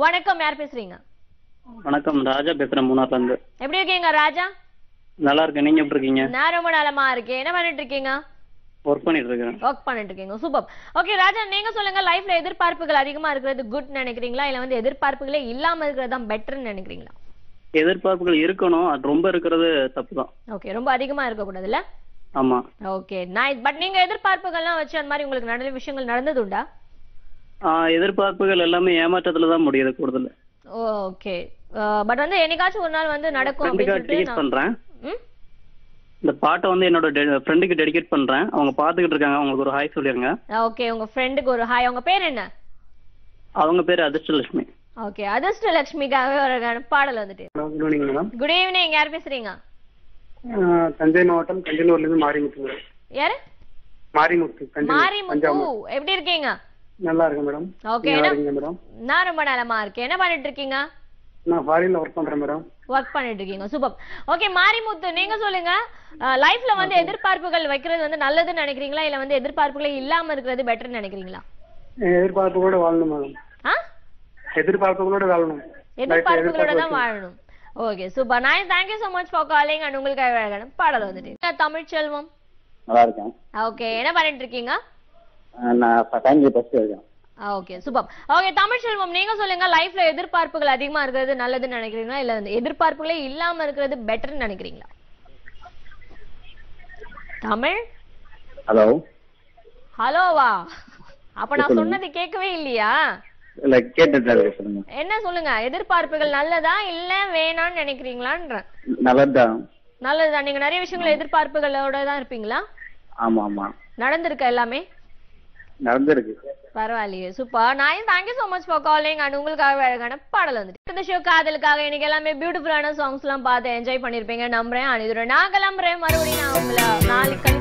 வணக்கம், யார் பேசுறீங்க? வணக்கம், ராஜா பேசுறேன் மூணார்ல இருந்து. எப்படி இருக்கீங்க ராஜா? நல்லா இருக்கேன், நீங்க எப்படி இருக்கீங்க? நான் ரொம்ப நலமா இருக்கேன். என்ன பண்ணிட்டு இருக்கீங்க? ஒர்க் பண்ணிட்டு இருக்கேன். ஒர்க் பண்ணிட்டு இருக்கீங்க, சூப்பர். ஓகே ராஜா, நீங்க சொல்லுங்க, லைஃப்ல எதிர்பார்ப்புகள் அதிகமா இருக்கிறது குட் நினைக்கிறீங்களா, இல்ல வந்து எதிர்பார்ப்புகளே இல்லாம இருக்கிறது தான் பெட்டர்னு நினைக்கிறீங்களா? எதிர்பார்ப்புகள் இருக்கணும், அது ரொம்ப இருக்கிறது தப்பு தான். ஓகே, ரொம்ப அதிகமா இருக்க கூடாதுல்ல? ஆமா. Okay nice. பட் நீங்க எதிர்பார்ப்புகள்லாம் வச்சு அந்த மாதிரி உங்களுக்கு நடந்த விஷயங்கள் நடந்ததுண்டா? எதிர்பார்ப்புகள் எல்லாமே ஏமாற்றத்துல தான் முடியுது கூடுதல். ஓகே, பட் வந்து என்னைக்காச்சும் ஒரு நாள் வந்து நடக்கும் அப்படின்னு சொல்லிட்டு பண்றேன். இந்த பாட்டை வந்து என்னோட ஃப்ரெண்டுக்கு டெடிகேட் பண்றேன். அவங்க பாத்துக்கிட்டு இருக்காங்க, அவங்களுக்கு ஒரு ஹாய் சொல்லிருங்க. ஓகே, உங்க ஃப்ரெண்டுக்கு ஒரு ஹாய். அவங்க பேர் என்ன? அவங்க பேரு அதிர்ஷ்டலட்சுமி. ஓகே, அதிர்ஷ்டலட்சுமிக்காக ஒரு பாடல் வந்துட்டு. Good evening madam. Good evening, யார் பேசுறீங்க? தஞ்சை மாவட்டம் கஞ்சனூர்ல இருந்து மாரிமுத்து. யாரு? மாரிமுத்து. மாரிமுத்து, எப்படி இருக்கீங்க? நல்லா இருக்கேன் மேடம். Okay madam. நான் ரொம்ப நலமா இருக்கேன். என்ன பண்ணிட்டு இருக்கீங்க? நான் ஃபாரின்ல ஒர்க் பண்றேன் மேடம். ஒர்க் பண்ணிட்டு இருக்கீங்க, சூப்பர். ஓகே மாரிமுத்து, நீங்க சொல்லுங்க, லைஃப்ல வந்து எதிர்பார்ப்புகள் வைக்கிறது வந்து நல்லதுன்னு நினைக்கிறீங்களா, இல்ல வந்து எதிர்பார்ப்புகளே இல்லாம இருக்கிறது பெட்டர்னு நினைக்கிறீங்களா? எதிர்பார்ப்புகளோட வாழணும் மேடம். எதிர்பார்ப்புகளோட வாழணும். எதிர்பார்ப்புகளோட தான் வாழணும். Okay super nice, thank you so much for calling. and உங்களுக்காக அழகான பாடல் வந்துட்டு. தமிழ் செல்வம். நல்லா இருக்கேன். ஓகே, என்ன பண்ணிட்டு இருக்கீங்க? நான் ஃபைனல் ஃபர்ஸ்ட் இருக்கேன். Okay super. ஓகே தமிழ் செல்வம், நீங்க சொல்லுங்க, லைஃப்ல எதிர்பார்ப்புகள் அதிகமா இருக்கிறது நல்லதுன்னு நினைக்கிறீங்களா, இல்ல வந்து எதிர்பார்ப்புகளே இல்லாம இருக்கிறது பெட்டர்னு நினைக்கிறீங்களா? தமிழ் ஹலோ. ஹலோவா? அப்ப நான் சொன்னது கேட்கவே இல்லையா? இல்ல கேட்டுட்டு சொல்லுங்க. என்ன சொல்லுங்க, எதிர்பார்ப்புகள் நல்லதா இல்ல வேணாம்னு நினைக்கிறீங்களான்ற? நல்லதுதான். நல்லதுதான். நீங்க நிறைய விஷயங்கள் எதிர்பார்ப்புகளோட தான் இருப்பீங்களா? ஆமா ஆமா. நடந்திருக்கா எல்லாமே? நடந்திருக்கு. பரவாயில்லையே, super nice, thank you so much for calling. and உங்களுக்காக அழகான பாடல் வந்துட்டு. இந்த ஷோ காதலுக்காக இன்னைக்கு எல்லாமே பியூட்டிஃபுல்லான சாங்ஸ் எல்லாம் பார்த்து என்ஜாய் பண்ணிருப்பீங்க நம்புறேன். இதோட நான் கிளம்புறேன், மறுபடியும் நான் உங்களை நாளைக்கு